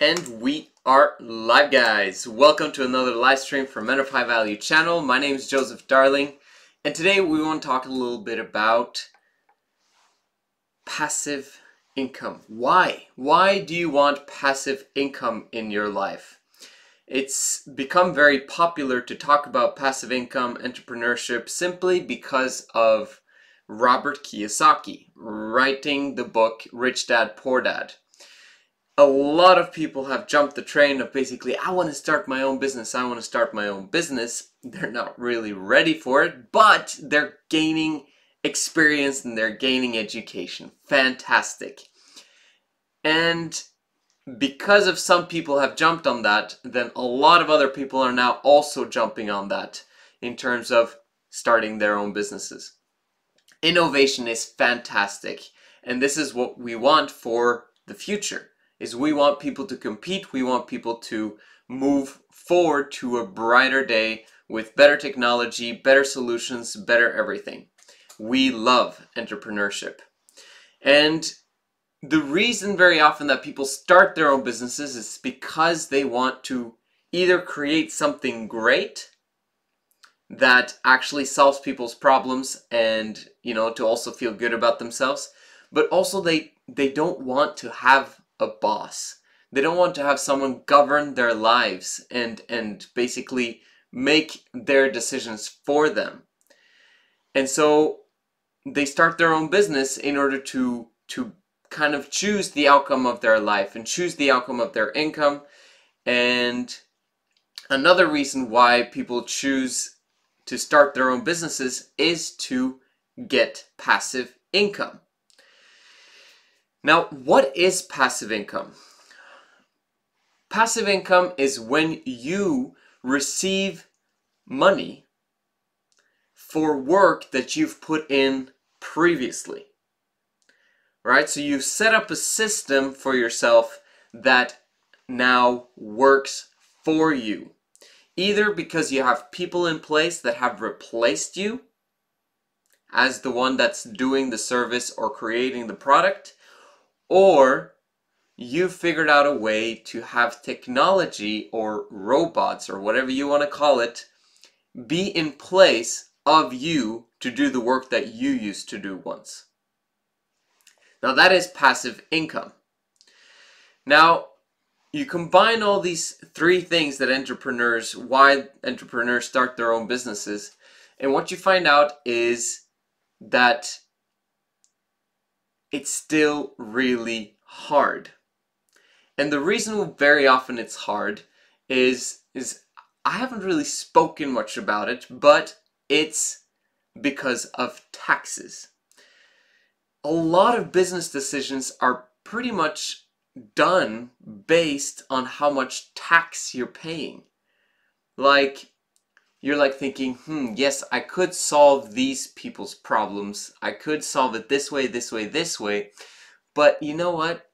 And we are live, guys. Welcome to another live stream from Men of High Value channel. My name is Joseph Darling, and today we want to talk a little bit about passive income. Why? Why do you want passive income in your life? It's become very popular to talk about passive income entrepreneurship simply because of Robert Kiyosaki writing the book Rich Dad Poor Dad. A lot of people have jumped the train of basically, I want to start my own business, I want to start my own business. They're not really ready for it, but they're gaining experience and they're gaining education. Fantastic. And because of some people have jumped on that, then a lot of other people are now also jumping on that in terms of starting their own businesses. Innovation is fantastic, and this is what we want for the future. Is we want people to compete, we want people to move forward to a brighter day with better technology, better solutions, better everything. We love entrepreneurship. And the reason very often that people start their own businesses is because they want to either create something great that actually solves people's problems and, to also feel good about themselves, but also they don't want to have a boss. They don't want to have someone govern their lives and basically make their decisions for them. And so they start their own business in order to kind of choose the outcome of their life and choose the outcome of their income. And another reason why people choose to start their own businesses is to get passive income. Now, what is passive income? Passive income is when you receive money for work that you've put in previously. Right? So you've set up a system for yourself that now works for you. Either because you have people in place that have replaced you as the one that's doing the service or creating the product, or you figured out a way to have technology or robots or whatever you want to call it be in place of you to do the work that you used to do once. Now that is passive income. Now you combine all these three things that why entrepreneurs start their own businesses, and what you find out is that it's still really hard. And the reason very often it's hard is I haven't really spoken much about it, but it's because of taxes. A lot of business decisions are pretty much done based on how much tax you're paying. You're like thinking, yes, I could solve these people's problems. I could solve it this way, this way, this way. But you know what?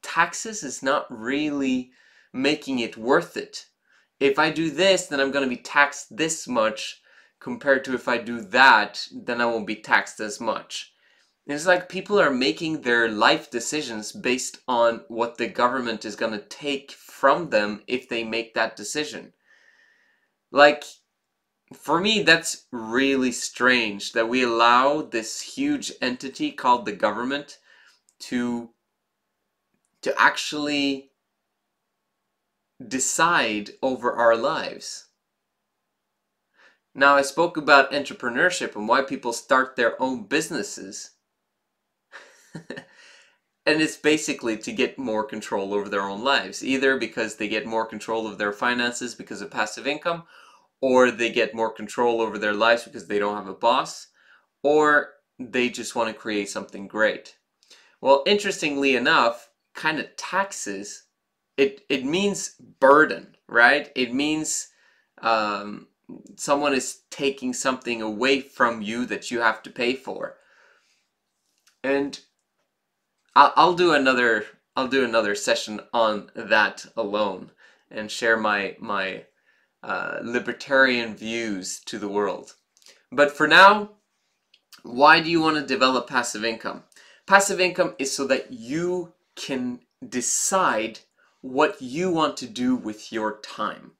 Taxes is not really making it worth it. If I do this, then I'm going to be taxed this much, compared to if I do that, then I won't be taxed as much. It's like people are making their life decisions based on what the government is going to take from them if they make that decision. For me, that's really strange that we allow this huge entity called the government to actually decide over our lives. Now, I spoke about entrepreneurship and why people start their own businesses. And it's basically to get more control over their own lives, either because they get more control of their finances because of passive income, or they get more control over their lives because they don't have a boss, or they just want to create something great. Well, interestingly enough, kind of taxes, it means burden, right? It means someone is taking something away from you that you have to pay for. And I'll do another session on that alone and share my libertarian views to the world. But for now, why do you want to develop passive income? Passive income is so that you can decide what you want to do with your time.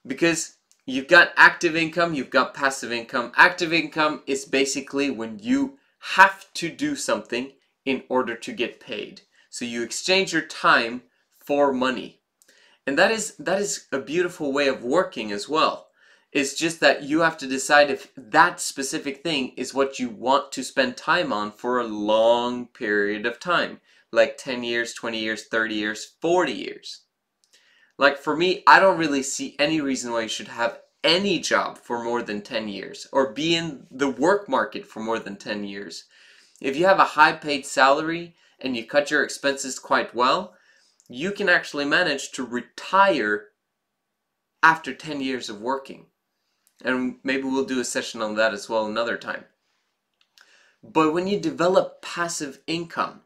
Because you've got active income, you've got passive income. Active income is basically when you have to do something in order to get paid. So you exchange your time for money. And that is a beautiful way of working as well. It's just that you have to decide if that specific thing is what you want to spend time on for a long period of time. Like 10 years, 20 years, 30 years, 40 years. Like for me, I don't really see any reason why you should have any job for more than 10 years or be in the work market for more than 10 years. If you have a high paid salary and you cut your expenses quite well, you can actually manage to retire after 10 years of working. And maybe we'll do a session on that as well another time. But when you develop passive income,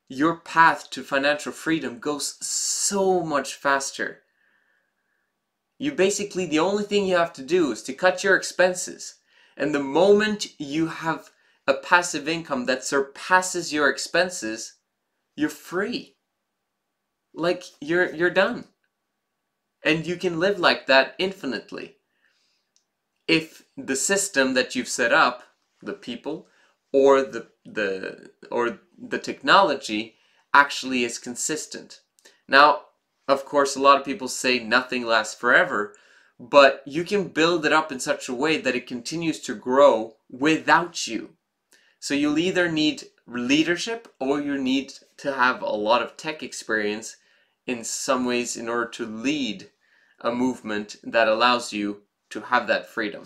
your path to financial freedom goes so much faster. You basically, the only thing you have to do is to cut your expenses. And the moment you have a passive income that surpasses your expenses, you're free. Like, you're done. And you can live like that infinitely. If the system that you've set up, the people, or the technology actually is consistent. Now, of course, a lot of people say nothing lasts forever, but you can build it up in such a way that it continues to grow without you. So you'll either need leadership or you need to have a lot of tech experience in some ways in order to lead a movement that allows you to have that freedom.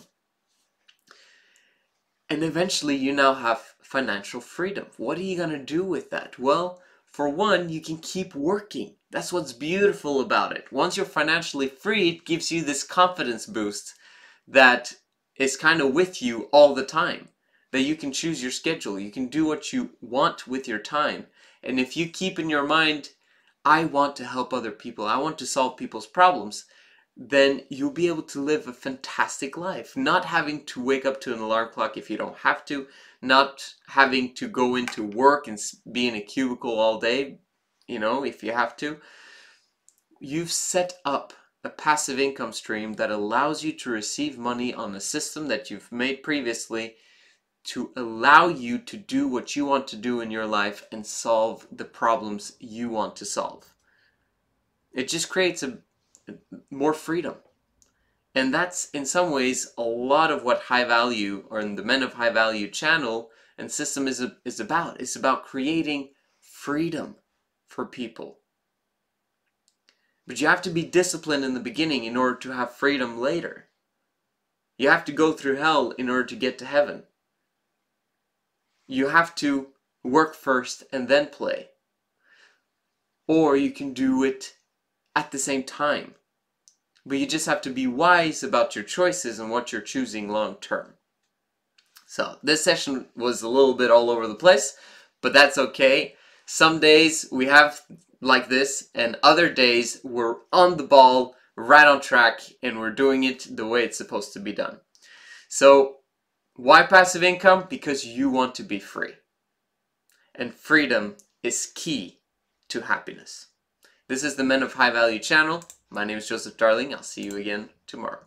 And eventually you now have financial freedom. What are you going to do with that? Well, for one, you can keep working. That's what's beautiful about it. Once you're financially free, it gives you this confidence boost that is kind of with you all the time. That you can choose your schedule. You can do what you want with your time. And if you keep in your mind, I want to help other people, I want to solve people's problems, then you'll be able to live a fantastic life. Not having to wake up to an alarm clock if you don't have to, not having to go into work and be in a cubicle all day, you know, if you have to. You've set up a passive income stream that allows you to receive money on a system that you've made previously to allow you to do what you want to do in your life and solve the problems you want to solve. It just creates more freedom. And that's in some ways a lot of what High Value, or the Men of High Value channel and system is about. It's about creating freedom for people. But you have to be disciplined in the beginning in order to have freedom later. You have to go through hell in order to get to heaven. You have to work first and then play. Or you can do it at the same time. But you just have to be wise about your choices and what you're choosing long term. So this session was a little bit all over the place, but that's okay. Some days we have like this, and other days we're on the ball, right on track, and we're doing it the way it's supposed to be done. So why passive income? Because you want to be free. And freedom is key to happiness. This is the Men of High Value channel. My name is Joseph Darling. I'll see you again tomorrow.